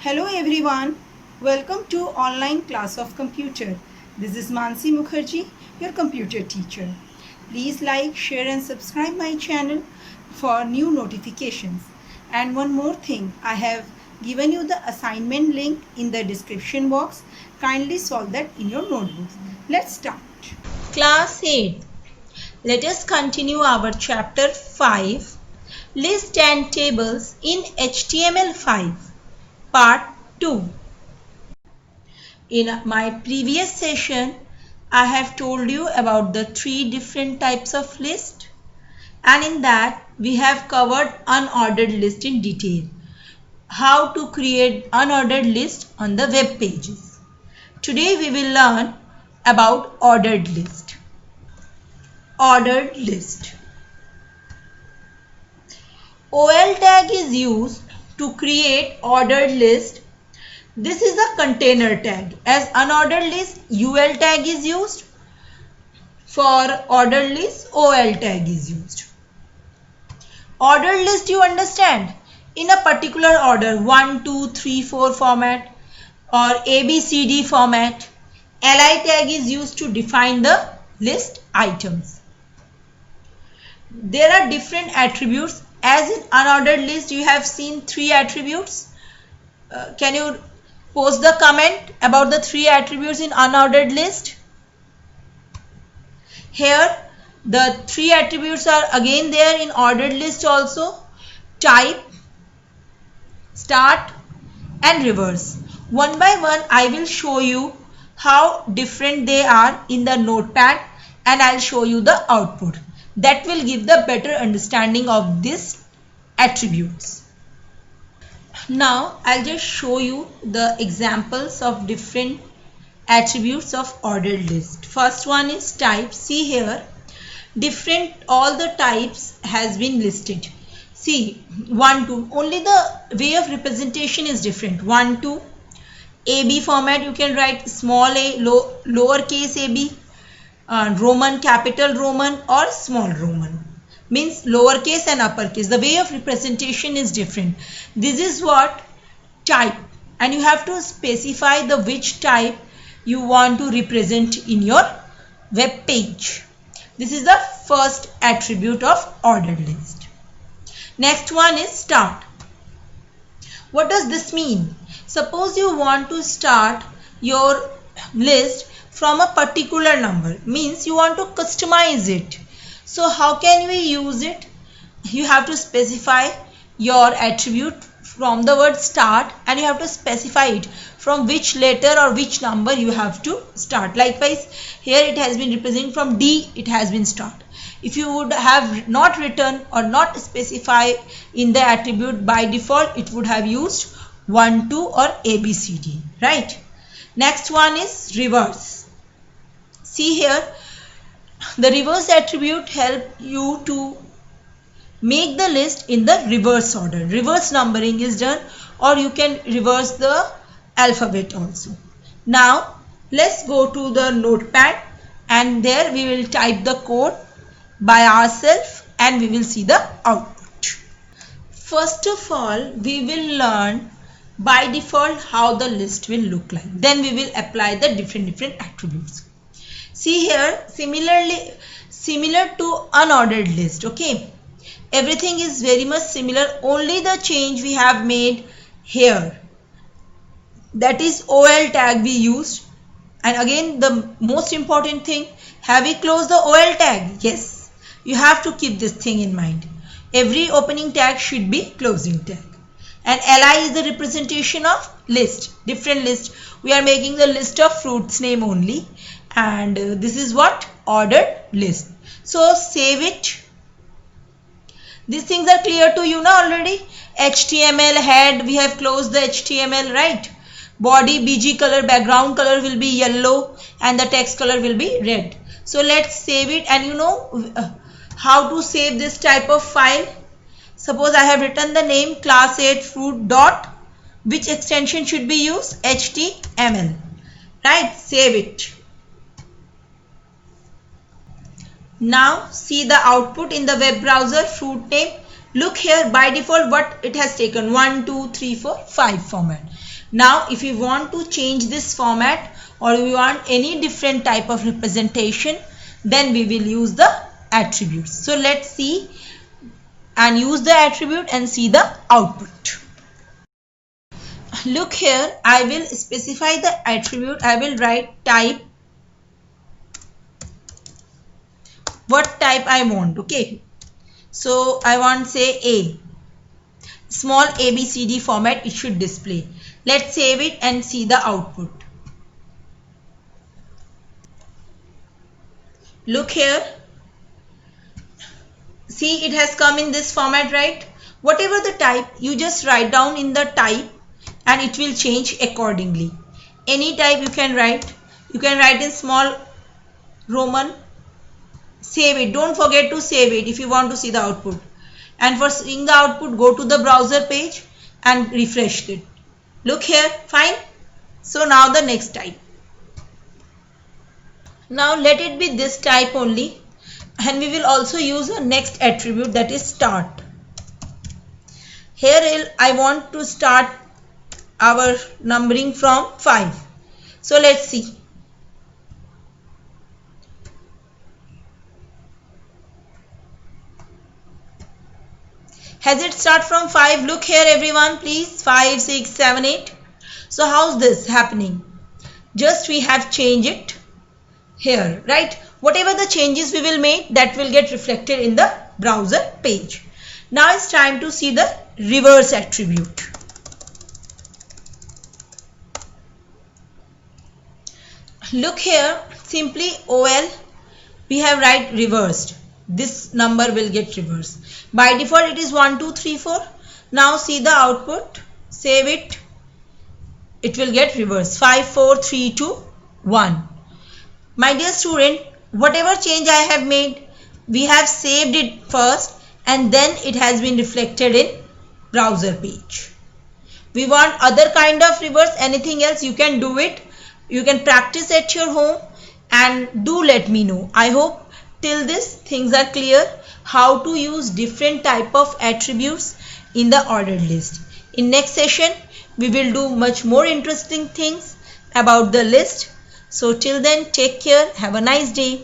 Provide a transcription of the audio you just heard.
Hello everyone, welcome to online class of computer. This is Mansi Mukherjee, your computer teacher. Please like, share and subscribe my channel for new notifications. And one more thing, I have given you the assignment link in the description box. Kindly solve that in your notebooks. Let's start. Class 8. Let us continue our chapter 5, List and Tables in HTML5. Part 2. In my previous session, I have told you about the 3 different types of list, and in that we have covered unordered list in detail. How to create unordered list on the web pages. Today we will learn about ordered list. Ordered list. OL tag is used to create ordered list. This is a container tag. As unordered list, UL tag is used. For ordered list, OL tag is used. Ordered list, you understand? In a particular order, 1, 2, 3, 4 format or ABCD format, LI tag is used to define the list items. There are different attributes. As in unordered list, you have seen 3 attributes. Can you post the comment about the 3 attributes in unordered list? Here, the 3 attributes are again there in ordered list also. Type, start and reverse. One by one, I will show you how different they are in the notepad, and I'll show you the output. That will give the better understanding of these attributes. Now I'll just show you the examples of different attributes of ordered list. First one is type. See here, all the types has been listed. See, 1, 2, only the way of representation is different. 1, 2, AB format, you can write small a, lowercase ab, Roman, capital Roman or small Roman. Means lowercase and uppercase. The way of representation is different. This is what type, and you have to specify the which type you want to represent in your web page. This is the first attribute of ordered list. Next one is start. What does this mean? Suppose you want to start your list from a particular number, means you want to customize it. So how can we use it? You have to specify your attribute from the word start, and you have to specify it from which letter or which number you have to start. Likewise, here it has been represented from D, it has been start. If you would have not written or not specify in the attribute, by default it would have used 1, 2 or ABCD, right? Next one is reverse. See here, the reverse attribute help you to make the list in the reverse order. Reverse numbering is done, or you can reverse the alphabet also. Now let's go to the notepad, and there we will type the code by ourselves and we will see the output. First of all, we will learn by default how the list will look like. Then we will apply the different attributes. See here, similar to unordered list, okay? Everything is very much similar, only the change we have made here. That is OL tag we used. And again, the most important thing, have we closed the OL tag? Yes. You have to keep this thing in mind. Every opening tag should be closing tag. And LI is the representation of list, different list. We are making the list of fruits name only. And this is what? Ordered list. So save it. These things are clear to you now already. HTML head, we have closed the HTML, right? Body BG color, background color will be yellow and the text color will be red. So let's save it. And you know how to save this type of file. Suppose I have written the name class 8 fruit dot, which extension should be used? HTML, right? Save it. Now see the output in the web browser. Fruit name Look here, by default what it has taken, 1, 2, 3, 4, 5 format. Now if we want to change this format or we want any different type of representation, then we will use the attributes. So let's see and use the attribute and see the output. Look here, I will specify the attribute. I will write type, what type I want. Okay, so I want say A, small ABCD format it should display. Let's save it and see the output. Look here, see it has come in this format, right? Whatever the type, you just write down in the type and it will change accordingly. Any type you can write. You can write in small Roman. Save it. Don't forget to save it if you want to see the output. And for seeing the output, go to the browser page and refresh it. Look here, fine. So now the next type. Now let it be this type only. And we will also use a next attribute, that is start. Here I want to start our numbering from 5. So let's see. Has it start from 5? Look here everyone, please. 5, 6, 7, 8. So how's this happening? Just we have changed it here, right? Whatever the changes we will make, that will get reflected in the browser page. Now it's time to see the reverse attribute. Look here, simply OL, we have write reversed. This number will get reversed. By default it is 1, 2, 3, 4. Now see the output, save it, it will get reversed. 5, 4, 3, 2, 1. My dear student, whatever change I have made, we have saved it first and then it has been reflected in browser page. We want other kind of reverse, anything else you can do it. You can practice at your home and do let me know. I hope till this things are clear how to use different type of attributes in the ordered list. In next session we will do much more interesting things about the list. So till then, take care, have a nice day.